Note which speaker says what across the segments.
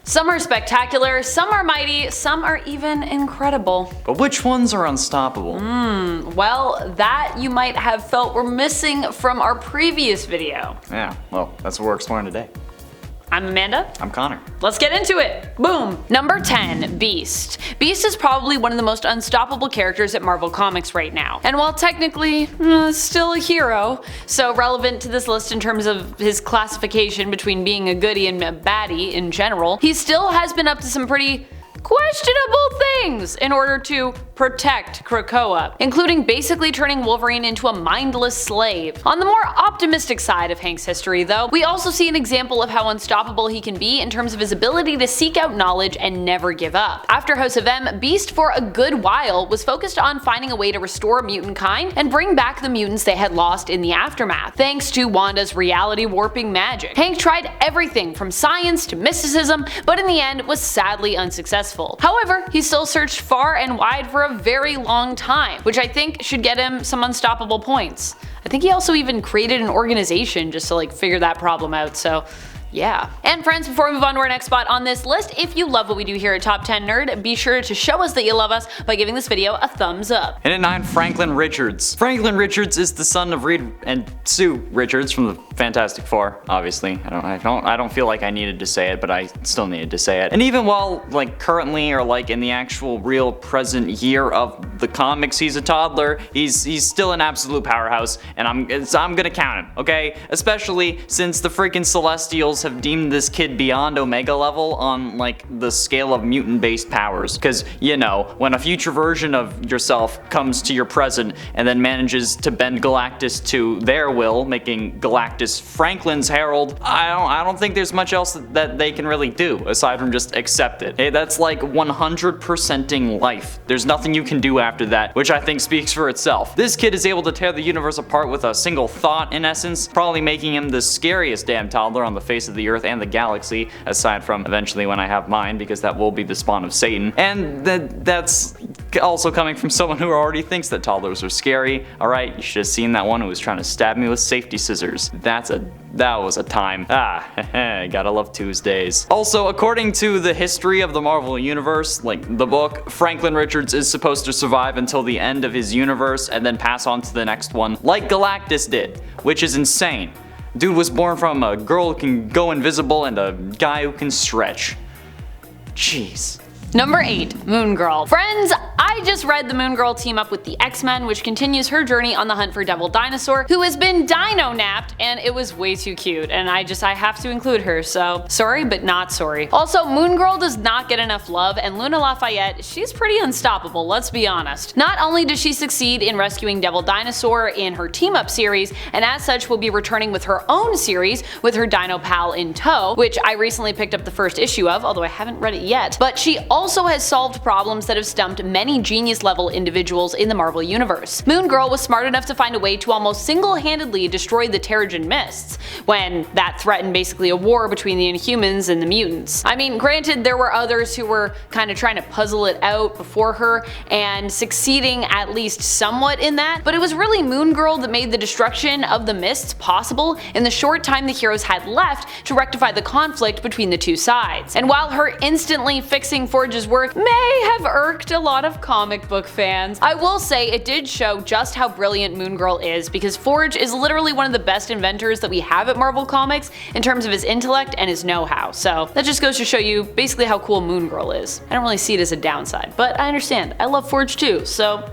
Speaker 1: Some are spectacular, some are mighty, some are even incredible.
Speaker 2: But which ones are unstoppable?
Speaker 1: Well, that you might have felt were missing from our previous video.
Speaker 2: Yeah, well, that's what we're exploring today.
Speaker 1: I'm Amanda.
Speaker 2: I'm Connor.
Speaker 1: Let's get into it! Boom! Number 10, Beast. Beast is probably one of the most unstoppable characters at Marvel Comics right now. And while technically, still a hero, so relevant to this list in terms of his classification between being a goodie and a baddie in general, he still has been up to some pretty questionable things in order to protect Krakoa, including basically turning Wolverine into a mindless slave. On the more optimistic side of Hank's history though, we also see an example of how unstoppable he can be in terms of his ability to seek out knowledge and never give up. After House of M, Beast for a good while was focused on finding a way to restore mutant kind and bring back the mutants they had lost in the aftermath, thanks to Wanda's reality warping magic. Hank tried everything from science to mysticism, but in the end was sadly unsuccessful. However, he still searched far and wide for a very long time, which I think should get him some unstoppable points. I think he also even created an organization just to figure that problem out, so yeah. And friends, before we move on to our next spot on this list, if you love what we do here at Top 10 Nerd, be sure to show us that you love us by giving this video a thumbs up.
Speaker 2: And at 9, Franklin Richards. Franklin Richards is the son of Reed and Sue Richards from the Fantastic Four, obviously. I don't feel like I needed to say it, but I still needed to say it. And even while currently or in the actual real present year of the comics, he's a toddler, he's still an absolute powerhouse, and I'm gonna count him, okay? Especially since the freaking Celestials have deemed this kid beyond Omega level on the scale of mutant based powers, because when a future version of yourself comes to your present and then manages to bend Galactus to their will, making Galactus Franklin's herald, I don't think there's much else that they can really do aside from just accept it. Hey, that's like 100%ing life. There's nothing you can do after that, which I think speaks for itself. This kid is able to tear the universe apart with a single thought, in essence, probably making him the scariest damn toddler on the face of the earth and the galaxy, aside from eventually when I have mine, because that will be the spawn of Satan. And that's also coming from someone who already thinks that toddlers are scary. Alright, you should have seen that one who was trying to stab me with safety scissors. That was a time. Gotta love Tuesdays. Also, according to the history of the Marvel Universe, the book, Franklin Richards is supposed to survive until the end of his universe and then pass on to the next one, like Galactus did, which is insane. Dude was born from a girl who can go invisible and a guy who can stretch. Jeez.
Speaker 1: Number 8, Moon Girl. Friends, I just read the Moon Girl team up with the X-Men, which continues her journey on the hunt for Devil Dinosaur, who has been dino-napped, and it was way too cute, and I have to include her, so sorry but not sorry. Also, Moon Girl does not get enough love, and Luna Lafayette, she's pretty unstoppable, let's be honest. Not only does she succeed in rescuing Devil Dinosaur in her team-up series, and as such will be returning with her own series with her dino pal in tow, which I recently picked up the first issue of, although I haven't read it yet, but she also has solved problems that have stumped many genius-level individuals in the Marvel Universe. Moon Girl was smart enough to find a way to almost single-handedly destroy the Terrigen Mists, when that threatened basically a war between the Inhumans and the mutants. I mean, granted, there were others who were kind of trying to puzzle it out before her, and succeeding at least somewhat in that, but it was really Moon Girl that made the destruction of the Mists possible in the short time the heroes had left to rectify the conflict between the two sides. And while her instantly fixing Forge's work may have irked a lot of comic book fans, I will say it did show just how brilliant Moon Girl is, because Forge is literally one of the best inventors that we have at Marvel Comics in terms of his intellect and his know-how, so that just goes to show you basically how cool Moon Girl is. I don't really see it as a downside, but I understand. I love Forge too, so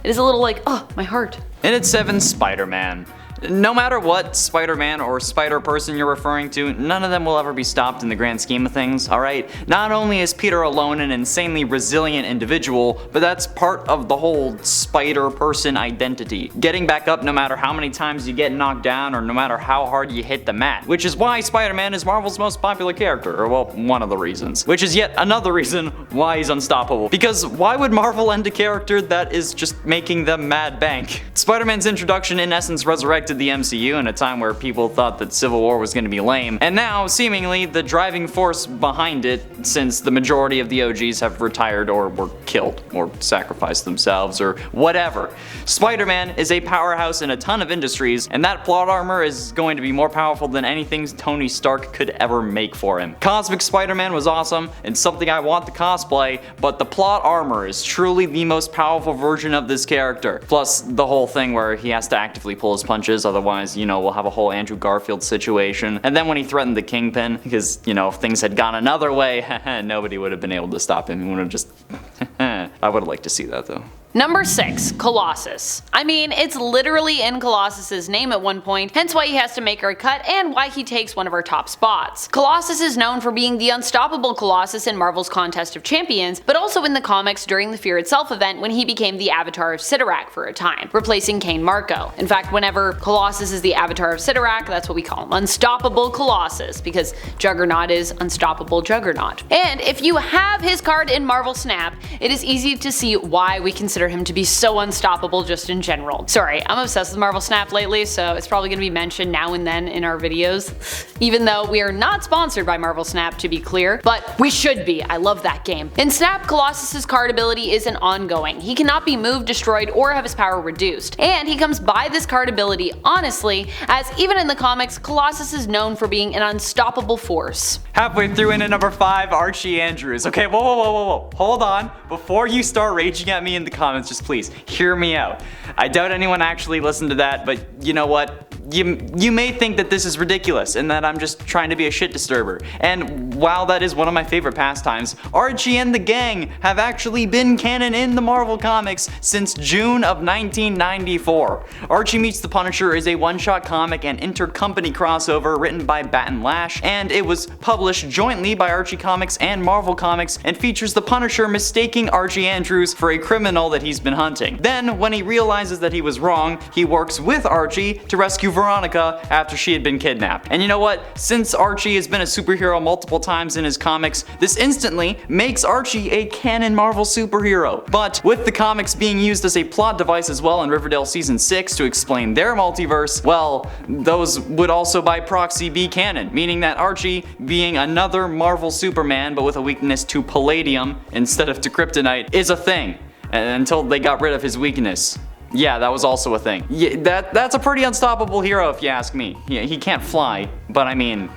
Speaker 1: it is a little oh, my heart.
Speaker 2: And at 7, Spider-Man. No matter what Spider-Man or Spider-Person you're referring to, none of them will ever be stopped in the grand scheme of things, alright? Not only is Peter alone an insanely resilient individual, but that's part of the whole Spider-Person identity. Getting back up no matter how many times you get knocked down or no matter how hard you hit the mat. Which is why Spider-Man is Marvel's most popular character, or well, one of the reasons. Which is yet another reason why he's unstoppable. Because why would Marvel end a character that is just making them mad bank? Spider-Man's introduction in essence resurrected affected the MCU in a time where people thought that Civil War was going to be lame, and now, seemingly, the driving force behind it, since the majority of the OGs have retired or were killed, or sacrificed themselves, or whatever. Spider-Man is a powerhouse in a ton of industries, and that plot armor is going to be more powerful than anything Tony Stark could ever make for him. Cosmic Spider-Man was awesome, and something I want to cosplay, but the plot armor is truly the most powerful version of this character. Plus, the whole thing where he has to actively pull his punches, otherwise, we'll have a whole Andrew Garfield situation. And then when he threatened the Kingpin, because, if things had gone another way, nobody would have been able to stop him. He would have just... I would have liked to see that though.
Speaker 1: Number 6, Colossus. I mean, it's literally in Colossus's name at one point, hence why he has to make our cut and why he takes one of our top spots. Colossus is known for being the unstoppable Colossus in Marvel's Contest of Champions, but also in the comics during the Fear Itself event when he became the Avatar of Sidorak for a time, replacing Cain Marko. In fact, whenever Colossus is the Avatar of Sidorak, that's what we call him, Unstoppable Colossus, because Juggernaut is Unstoppable Juggernaut. And if you have his card in Marvel Snap, it is easy to see why we consider him to be so unstoppable just in general. Sorry, I'm obsessed with Marvel Snap lately, so it's probably going to be mentioned now and then in our videos. Even though we are not sponsored by Marvel Snap, to be clear, but we should be. I love that game. In Snap, Colossus's card ability is an ongoing. He cannot be moved, destroyed, or have his power reduced. And he comes by this card ability honestly, as even in the comics, Colossus is known for being an unstoppable force.
Speaker 2: Halfway through into number 5, Archie Andrews. Okay, whoa. Hold on. Before you start raging at me in the comments, just please hear me out. I doubt anyone actually listened to that, but you know what? You may think that this is ridiculous and that I'm just trying to be a shit disturber. And while that is one of my favorite pastimes, Archie and the gang have actually been canon in the Marvel Comics since June of 1994. Archie Meets the Punisher is a one-shot comic and intercompany crossover written by Bat and Lash, and it was published jointly by Archie Comics and Marvel Comics and features the Punisher mistaking Archie Andrews for a criminal that he's been hunting. Then, when he realizes that he was wrong, he works with Archie to rescue Veronica after she had been kidnapped. And you know what? Since Archie has been a superhero multiple times in his comics, this instantly makes Archie a canon Marvel superhero. But with the comics being used as a plot device as well in Riverdale Season 6 to explain their multiverse, well, those would also by proxy be canon, meaning that Archie, being another Marvel Superman but with a weakness to palladium instead of to kryptonite, is a thing. Until they got rid of his weakness. Yeah, that was also a thing. Yeah, that's a pretty unstoppable hero if you ask me. Yeah, he can't fly, but I mean,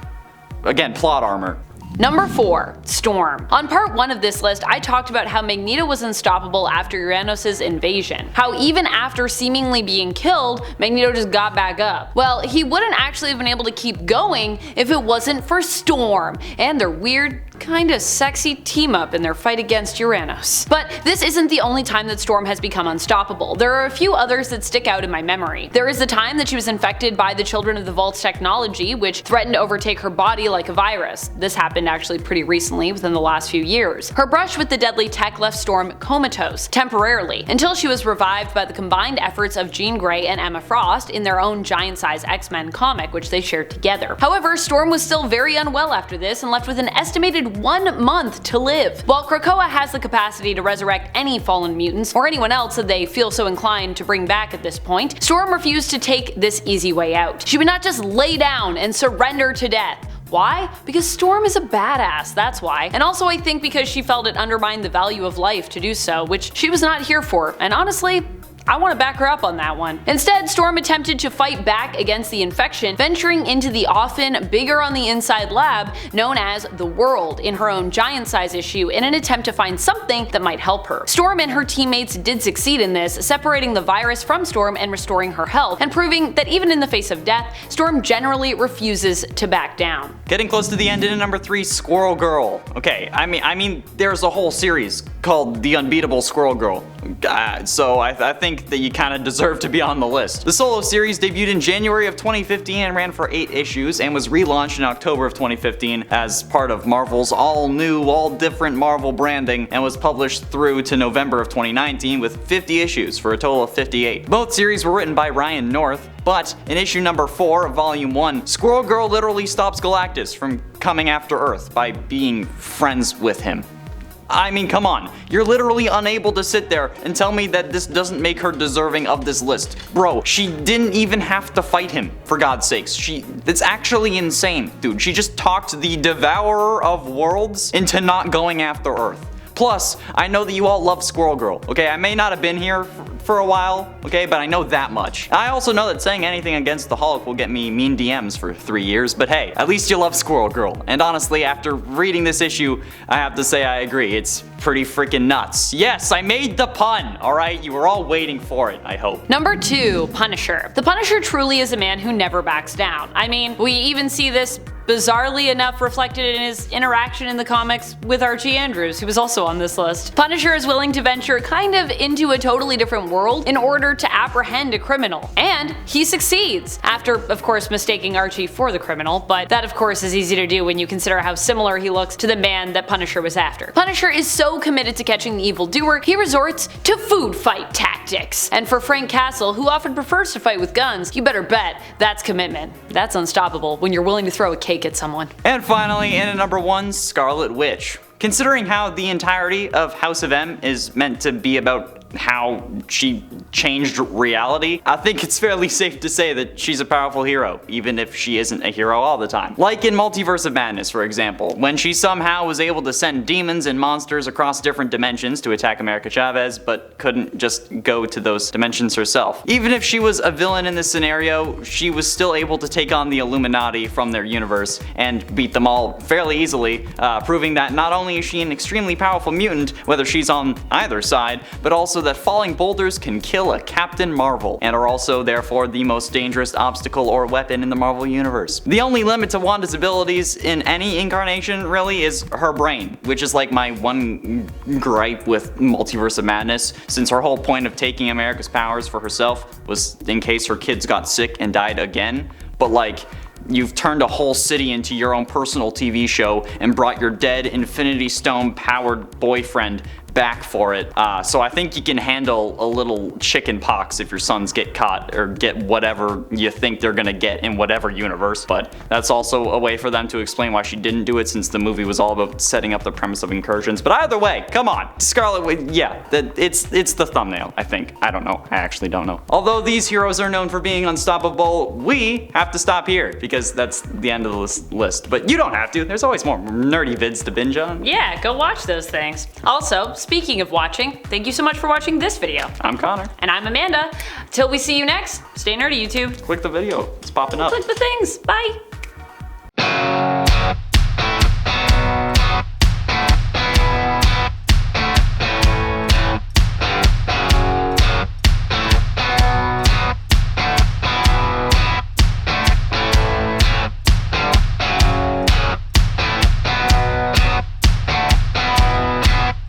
Speaker 2: again, plot armor.
Speaker 1: Number 4, Storm. On part 1 of this list, I talked about how Magneto was unstoppable after Uranos' invasion. How even after seemingly being killed, Magneto just got back up. Well, he wouldn't actually have been able to keep going if it wasn't for Storm and their weird, kinda sexy team up in their fight against Uranos. But this isn't the only time that Storm has become unstoppable. There are a few others that stick out in my memory. There is the time that she was infected by the Children of the Vault's technology, which threatened to overtake her body like a virus. This happened actually pretty recently, within the last few years. Her brush with the deadly tech left Storm comatose, temporarily, until she was revived by the combined efforts of Jean Grey and Emma Frost in their own giant-size X-Men comic, which they shared together. However, Storm was still very unwell after this and left with an estimated 1 month to live. While Krakoa has the capacity to resurrect any fallen mutants, or anyone else that they feel so inclined to bring back at this point, Storm refused to take this easy way out. She would not just lay down and surrender to death. Why? Because Storm is a badass, that's why. And also I think because she felt it undermined the value of life to do so, which she was not here for, and honestly, I want to back her up on that one. Instead, Storm attempted to fight back against the infection, venturing into the often bigger on the inside lab known as the World in her own giant-size issue in an attempt to find something that might help her. Storm and her teammates did succeed in this, separating the virus from Storm and restoring her health, and proving that even in the face of death, Storm generally refuses to back down.
Speaker 2: Getting close to the end in number 3, Squirrel Girl. Okay, I mean, there's a whole series called The Unbeatable Squirrel Girl. So I think that you kind of deserve to be on the list. The solo series debuted in January of 2015 and ran for 8 issues and was relaunched in October of 2015 as part of Marvel's all-new, all-different Marvel branding and was published through to November of 2019 with 50 issues for a total of 58. Both series were written by Ryan North, but in issue number 4 of volume 1, Squirrel Girl literally stops Galactus from coming after Earth by being friends with him. I mean, come on. You're literally unable to sit there and tell me that this doesn't make her deserving of this list. Bro, she didn't even have to fight him, for God's sakes. That's actually insane, dude. She just talked the devourer of worlds into not going after Earth. Plus, I know that you all love Squirrel Girl, okay? I may not have been here for a while, okay, but I know that much. I also know that saying anything against the Hulk will get me mean DMs for 3 years, but hey, at least you love Squirrel Girl. And honestly, after reading this issue, I have to say I agree. It's pretty freaking nuts. Yes, I made the pun, alright? You were all waiting for it, I hope.
Speaker 1: Number 2, Punisher. The Punisher truly is a man who never backs down. I mean, we even see this bizarrely enough reflected in his interaction in the comics with Archie Andrews, who was also on this list. Punisher is willing to venture kind of into a totally different world in order to apprehend a criminal. And he succeeds, after of course mistaking Archie for the criminal, but that of course is easy to do when you consider how similar he looks to the man that Punisher was after. Punisher is so committed to catching the evildoer, he resorts to food fight tactics. And for Frank Castle, who often prefers to fight with guns, you better bet that's commitment. That's unstoppable when you're willing to throw a cake at someone.
Speaker 2: And finally, in at number 1, Scarlet Witch. Considering how the entirety of House of M is meant to be about how she changed reality, I think it's fairly safe to say that she's a powerful hero, even if she isn't a hero all the time. Like in Multiverse of Madness, for example, when she somehow was able to send demons and monsters across different dimensions to attack America Chavez, but couldn't just go to those dimensions herself. Even if she was a villain in this scenario, she was still able to take on the Illuminati from their universe and beat them all fairly easily, proving that not only is she an extremely powerful mutant, whether she's on either side, but also that falling boulders can kill a Captain Marvel, and are also therefore the most dangerous obstacle or weapon in the Marvel Universe. The only limit to Wanda's abilities in any incarnation really is her brain, which is like my one gripe with Multiverse of Madness, since her whole point of taking America's powers for herself was in case her kids got sick and died again. But like, you've turned a whole city into your own personal TV show and brought your dead Infinity Stone powered boyfriend back for it. So I think you can handle a little chicken pox if your sons get caught or get whatever you think they're gonna get in whatever universe. But that's also a way for them to explain why she didn't do it, since the movie was all about setting up the premise of incursions. But either way, come on, Scarlet Witch, yeah, it's the thumbnail, I think. I don't know, I actually don't know. Although these heroes are known for being unstoppable, we have to stop here because that's the end of the list. But you don't have to, there's always more nerdy vids to binge on.
Speaker 1: Yeah, go watch those things. Also, speaking of watching, thank you so much for watching this video.
Speaker 2: I'm Connor.
Speaker 1: And I'm Amanda. Till we see you next, stay nerdy, YouTube.
Speaker 2: Click the video, it's popping up.
Speaker 1: Click the things, bye.